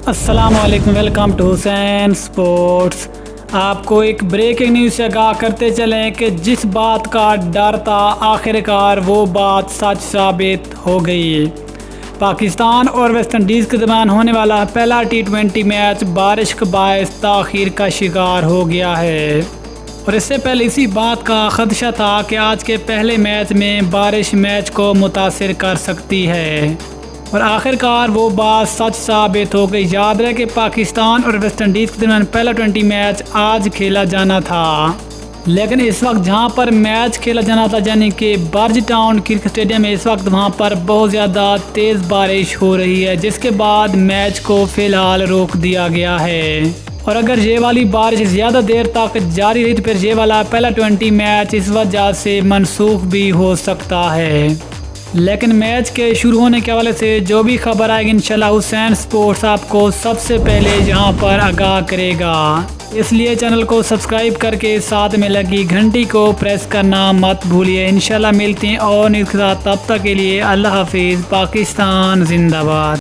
السلام علیکم، welcome to Hussain sports. آپ کو ایک بریکنگ نیوز سے آگاہ کرتے چلیں کہ جس بات کا ڈر تھا آخرکار وہ بات سچ ثابت ہو گئی۔ پاکستان اور ویسٹ انڈیز کے درمیان ہونے والا پہلا T20 میچ بارش کے باعث تاخیر کا شکار ہو گیا ہے، اور اس سے پہلے اسی بات کا خدشہ تھا کہ آج کے پہلے میچ میں بارش میچ کو متاثر کر سکتی ہے، اور آخرکار وہ بات سچ ثابت ہو گئی۔ یاد رہے کہ پاکستان اور ویسٹ انڈیز کے درمیان پہلا 20 میچ آج کھیلا جانا تھا، لیکن اس وقت جہاں پر میچ کھیلا جانا تھا یعنی کہ برج ٹاؤن کرکٹ اسٹیڈیم میں، اس وقت وہاں پر بہت زیادہ تیز بارش ہو رہی ہے، جس کے بعد میچ کو فی الحال روک دیا گیا ہے، اور اگر یہ والی بارش زیادہ دیر تک جاری رہی تو پھر یہ والا پہلا 20 میچ اس وجہ سے منسوخ بھی ہو سکتا ہے۔ لیکن میچ کے شروع ہونے کے حوالے سے جو بھی خبر آئے گی انشاءاللہ حسین سپورٹس آپ کو سب سے پہلے یہاں پر آگاہ کرے گا، اس لیے چینل کو سبسکرائب کر کے ساتھ میں لگی گھنٹی کو پریس کرنا مت بھولیے۔ انشاءاللہ ملتے ہیں اور نیوز کے ساتھ، تب تک کے لیے اللہ حافظ۔ پاکستان زندہ باد۔